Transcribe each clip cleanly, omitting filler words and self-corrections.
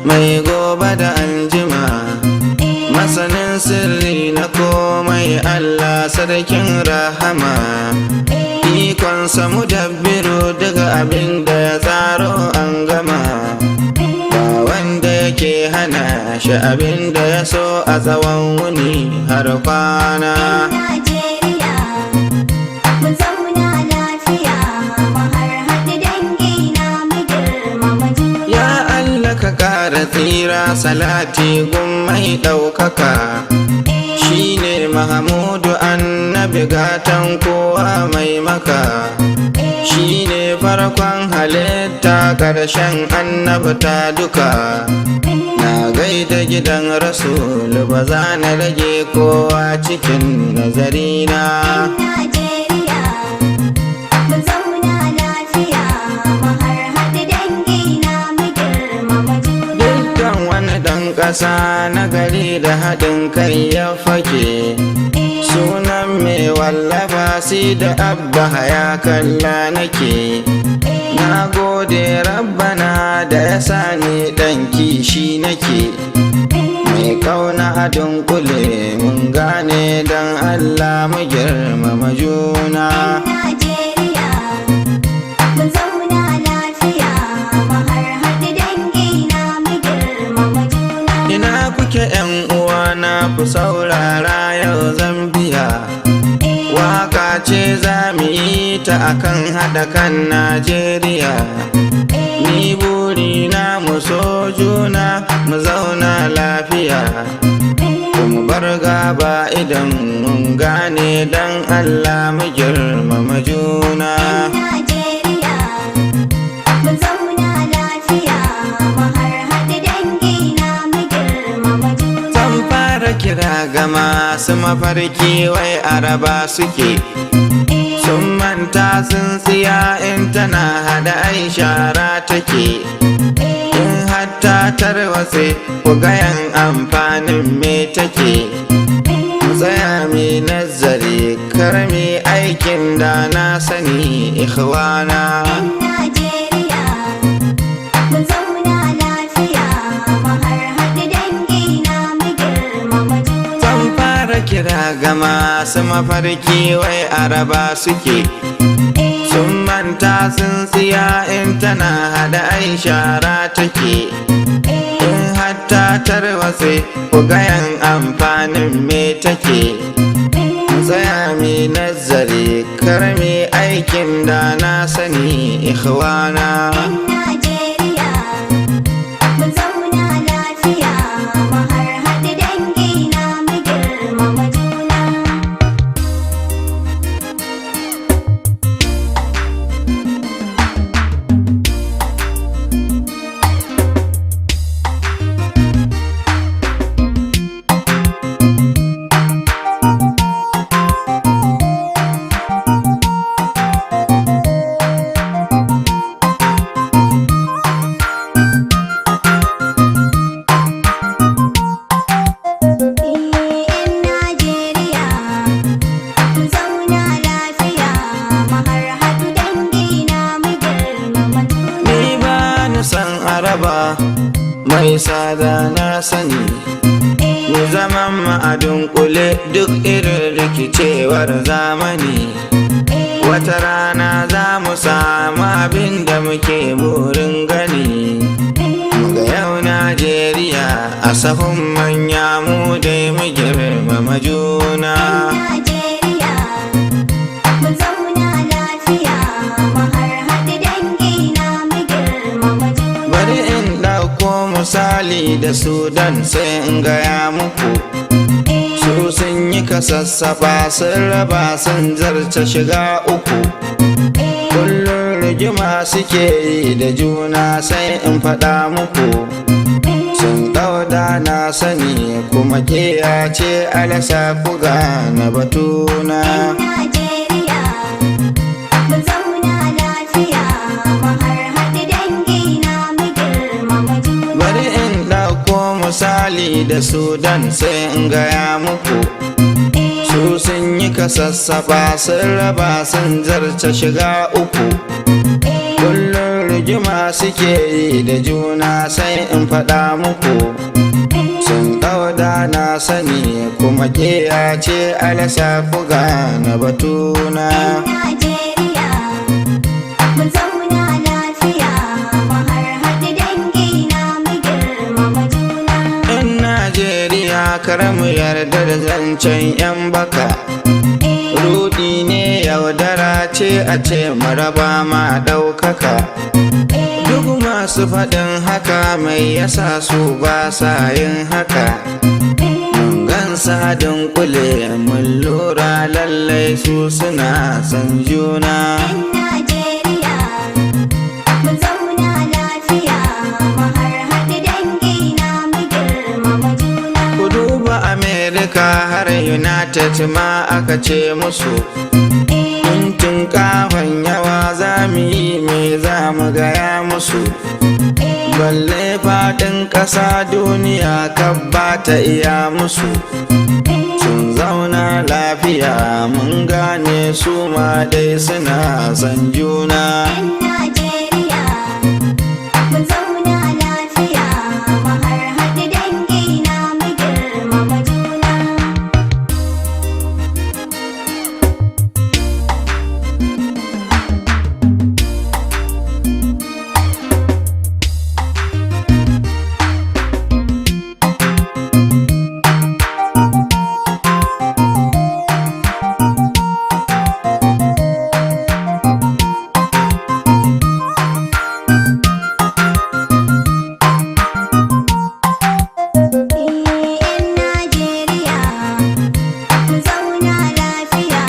mai gobe da anjima, masanin sirri na komai Allah sarkin rahama, ikonsa mudabbiru daga abin da ya tsaro an gama, ba wanda yake hana shi abin da ya so a tsawon wuni har kwana. Ka ƙara tsira salati gun mai ɗaukaka, shi ne Mahamudu annabi gatan kowa mai maka, shi ne farkon halitta ƙarshen annabta duka. Na gaida gidan Rasulu ba za na rage kowa cikin nazarina. Ƙasa na gari da haɗin kai ya fake, sunan mai wallafa si da abba ya kalla nake. Na gode rabbana da ya sani ɗan kishi nake, mai kauna a dunkule mun gane don Allah mu girmama juna. ‘Yan uwana ku saurara yau Zambiya, waka ce za mu yi ta akan haɗa kan Najeriya. Ni burina mu so juna mu zauna lafiya, mu bar gaba idan mun gane don Allah mu girmama juna. Kira ga masu mafarki wai araba suke, sun manta sun tsiya in tana hada ai shara take. In hatta tarwatse ku gayan amfanin me take, mu tsaya mai nazari karmi aikin da na sani ikhwana. Kira ga masu mafarki wai araba suke, sun manta sun tsiya in tana hada ai shara take. In hatta tarwatse ku gayan amfanin me take, mu tsaya mai nazari karmi aikin da na sani ikhwana. Mai sada na sani, mu zaman ma'adun kule duk irin rikicewar zamani. Wata rana za mu samu abin da muke burin gani. Muga yau Najeriya a sahun manya mu dai mu girmama juna. Misali da Sudan sai in gaya muku, su sun yi kasassafa sun raba sun zarce shiga uku. Kullum rigima suke yi da juna sai in faɗa muku, sun ɗauda na sani kuma ke ce alasa ku gane batuna. Misali da Sudan sai in gaya muku, su sun yi kasassafa sun raba sun zarce shiga uku. Kullum rigima suke yi da juna sai in faɗa muku. Sun ɗauda na sani kuma ƙiya ce alasa ku gane batuna. Najeriya mu zauna lafiya mu harhaɗi dangi na mu girmama juna. Yan Najeriya kar mu yarda da zancen 'yan baka. Rudi ne yaudara ce a ce maraba ma ɗaukaka. Duk masu faɗin haka mai yasa su ba sa yin haka. Mun gansa dunkule mun lura lallai su suna son juna. Yan Najeriya mu zauna lafiya mu harhaɗi dangi na mu girmama juna. Ku duba Amerika har United ma aka ce musu. Tun kafan yawa za mu yi me za mu gaya musu. Balle faɗin ƙasa duniya kan ba ta iya musu. Sun zauna lafiya mun gane su ma dai suna son juna. Yan Najeriya mu zauna lafiya mu harhaɗi dangi na mu girmama juna. Yan Najeriya mu zauna lafiya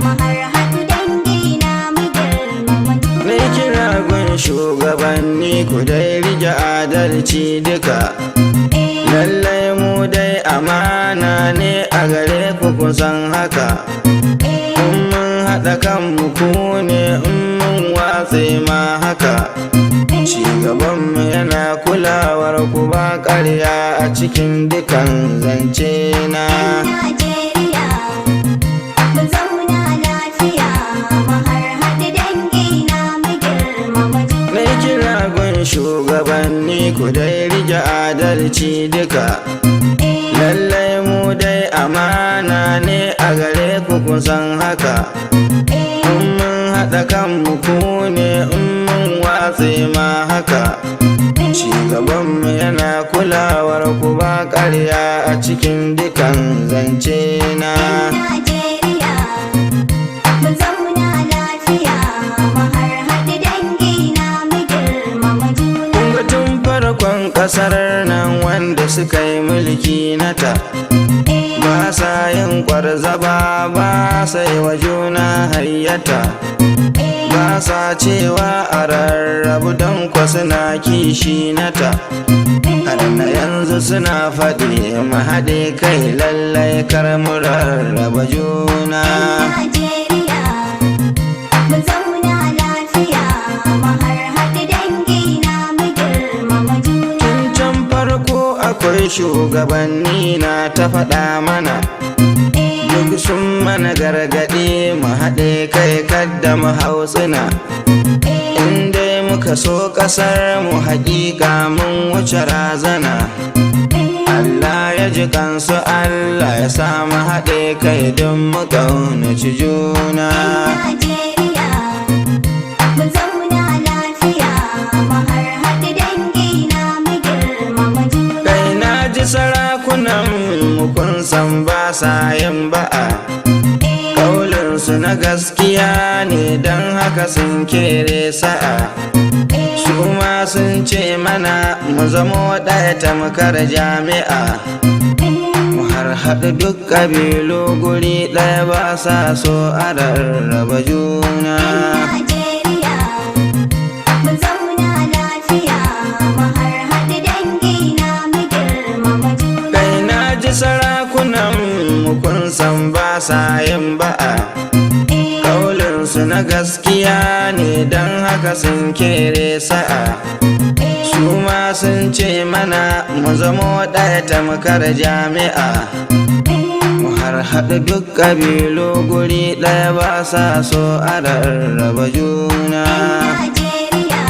mu harhaɗi dangi na mu girmama juna. Mai kira gun shugabanni ku dai rike adalci duka. Lallai mu dai amana ne a gare ku kusan haka. In mun haɗa kanmu ku ne in mun watse ma haka. Cigabanmu yana kulawar ku ba ƙarya a cikin dukan zance na. Najeriya mu zauna lafiya mu harhaɗi dangi na mu girmama juna. Mai kira gun shugabanni ku dai rike adalci duka. Lallai mu dai amana ne a gare ku kusan haka. In mun haɗa kanmu ku ne in mun watse ma haka. Cigabanmu yana kulawar ku ba ƙarya a cikin dukan zance na. Najeriya mu zauna lafiya mu harhaɗi dangi na mu girmama juna. Kun ga tun farkon ƙasar nan wanda suka yi mulki nata. Ba sa yin kwarzaba ba sai wa juna hayyata. Ba sa cewa a rarrabu don kwa suna kishi nata. Har na yanzu suna faɗi mu haɗe kai lallai kar mu rarraba juna. Najeriya mu zauna lafiya mu harhaɗi dangi na mu girmama juna. Tun can farko akwai shugabanni na ta faɗa mana. Duk sun mana gargaɗi mu haɗe kai kadda mu hautsina. In dai muka so ƙasar mu haƙiƙa mun wuce razana. Allah ya ji kansu Allah ya sa mu haɗe kai don mu ƙaunaci juna. Najeriya mu zauna lafiya mu harhaɗi dangi na mu girmama juna. Kai na ji sarakunan mu kun san ba sa yin ba'a. Kaulinsu na gaskiya ne don haka sun kere sa'a. Su ma sun ce mana mu zamo ɗaya tamkar jami'a. Mu harhaɗu duk ƙabilu guri ɗaya ba sa so a rarraba juna. Najeriya mu zauna lafiya mu harhaɗi dangi na mu girmama juna. Kai na ji sarakunan mu kun san ba sa yin ba'a. Kaulinsu na gaskiya ne don haka sun kere sa'a. Su ma sun ce mana mu zamo ɗaya tamkar jami'a. Mu harhaɗu duk ƙabilu guri ɗaya ba sa so a rarraba juna. Najeriya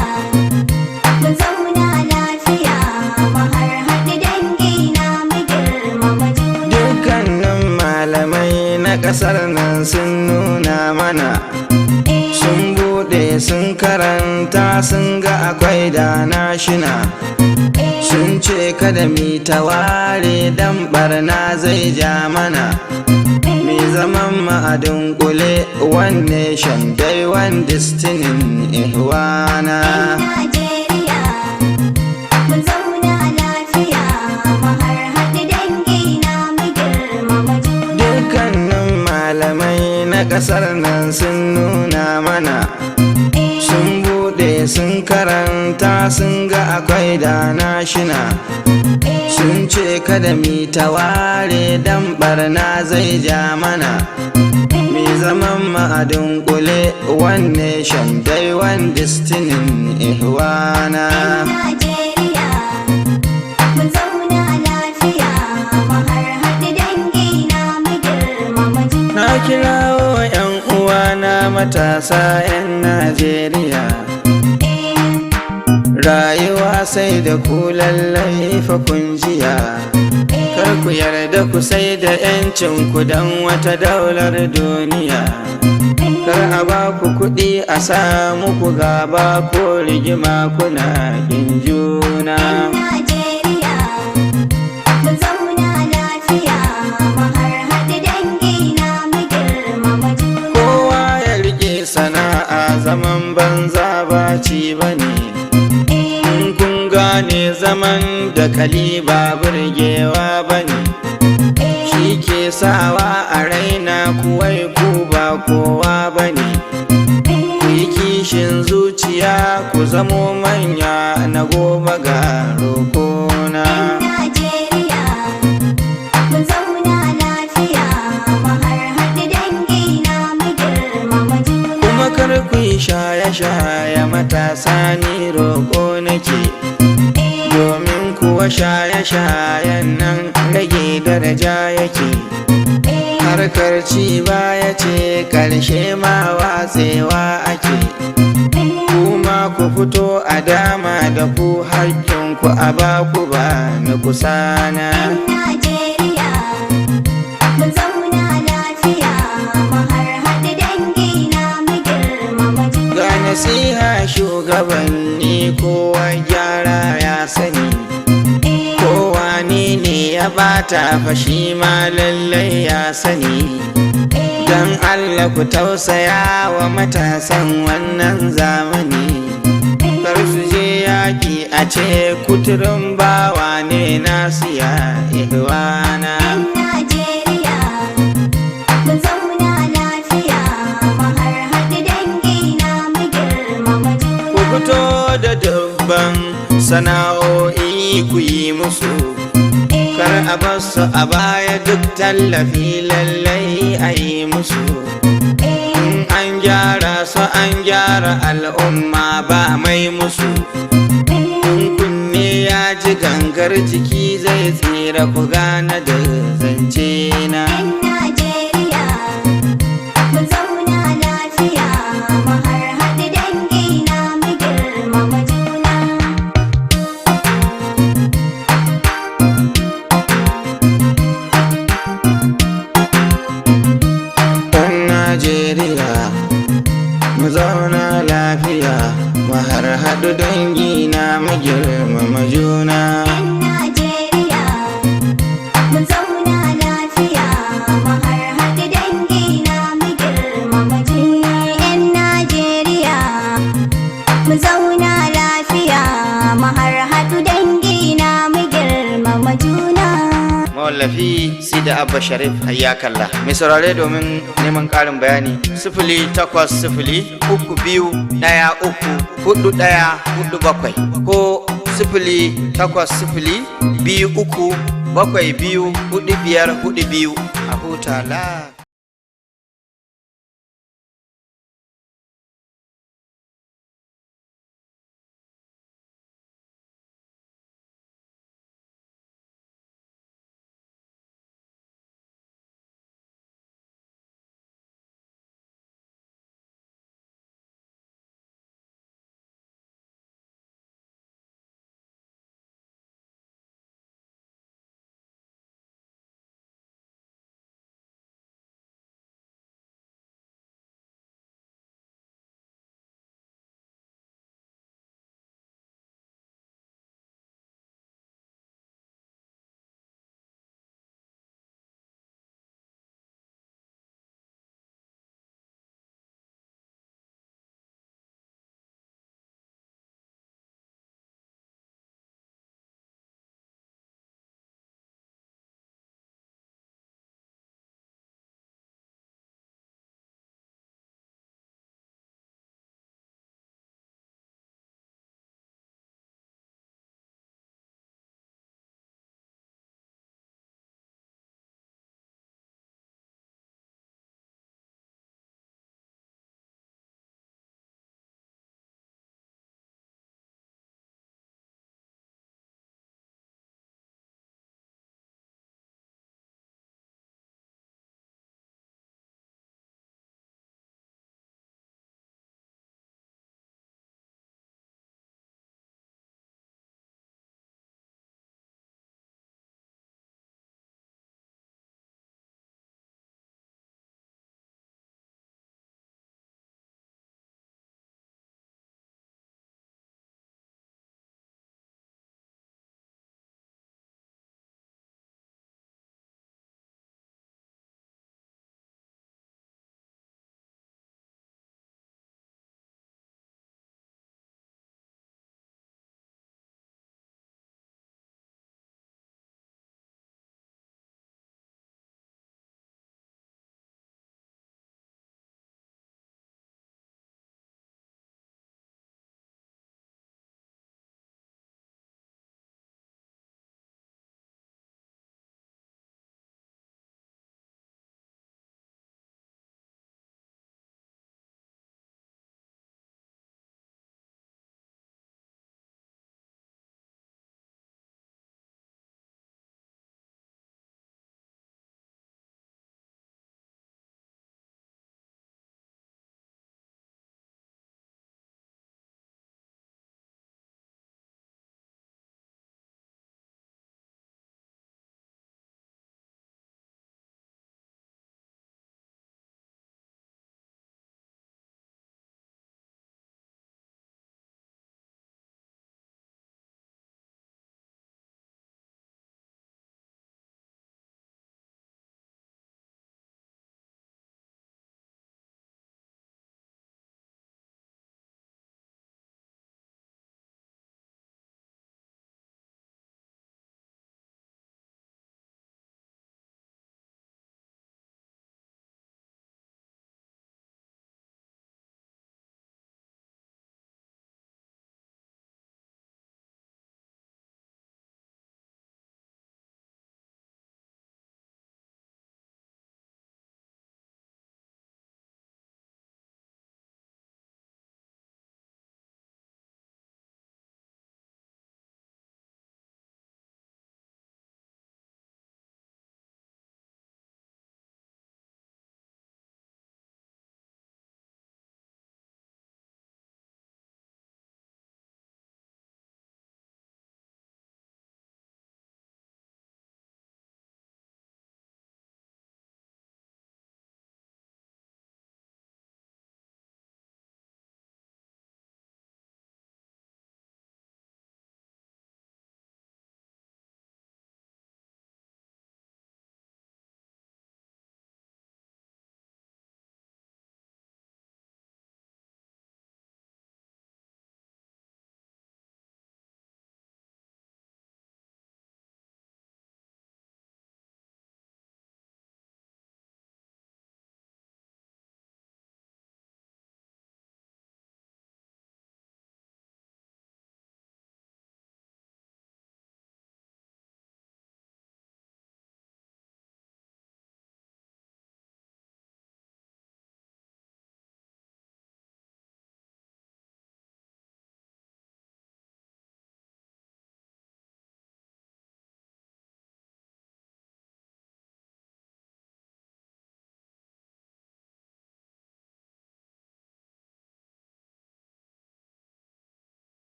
na ƙasar nan sun nuna mana, sun buɗe sun karanta sun ga akwai da na shina. Sun ce kada mi taware dan barna zai ja mana, mi zaman ma'adin kule one nation dai one destiny ihwana. Najeriya mun zauna lafiya mu harhaɗu dangi na mu girmama juna. Dukkanin malamai na ƙasar nan sun nuna mana, sun buɗe sun karanta sun ga akwai da na shina. Sun ce kada mi taware dan barna zai ja mana, mi zaman ma'adin kule one nation dai one destiny ihwana. Najeriya mun zauna lafiya mu harhaɗu dangi na mu girmama juna. Na kirawo 'yan uwana matasa 'yan Najeriya, rayuwa sai da ku lallai fa kun jiya. Kar ku yarda ku sai da 'yancin ku dan wata daular duniya. Kar a ba ku kuɗi a samu ku gaba ko rigima kuna kin juna. Najeriya mun zauna lafiya mu harhaɗu dangi na mu girmama juna. Kowa ya rike sana'a zaman banza ba ci bane. Kun gane zaman da kali ba burgewa bane, shi ke sawa a raina kuwai ku ba kowa bane. Ku yi kishin zuciya ku zamo manya na gobe ga roƙona. Najeriya mun zauna lafiya mu harhaɗu dangi na mu girmama juna. Kuma kar ku yi shaye-shaye matasa ni roƙo nake, domin kuwa shaye-shayen nan rage daraja yake. Harkar ci baya ce ƙarshe ma watsewa ake. Kuma ku fito a dama da ku haƙƙinku a baku ba na kusana. Najeriya mun zauna lafiya mu harhaɗu dangi na mu girmama juna. Ga nasiha shugabanni kowa gyara ya sani, kowa ni ne ya bata fashi ma lallai ya sani. Dan Allah ku tausaya wa matasan wannan zamani, kar su je yaƙi a ce kuturin bawa ne nasu ya ihwana. Najeriya mun zauna lafiya mu harhaɗu dangi na mu girmama juna. Ku fito da dubban sana'o'i ku yi musu, kar a basu a baya duk tallafi lallai a yi musu. In an gyara su an gyara al'umma ba mai musu. In kunne ya ji gangar jiki zai tsira ku gane da zance na. Najeriya mun zauna lafiya mu harhaɗu dangi na mu girmama juna. Ɗan Najeriya mu zauna lafiya mu harhaɗu dangi na mu girmama juna. Najeriya mun zauna lafiya mu harhaɗu dangi na mu girmama juna. 'Yan Najeriya mu zauna lafiya mu harhaɗu dangi na mu girmama juna. Mawallafi Sida Abba Sharif hayyakallah. Mai saurare domin neman ƙarin bayani 08032313417 ko 08023724542 a huta la.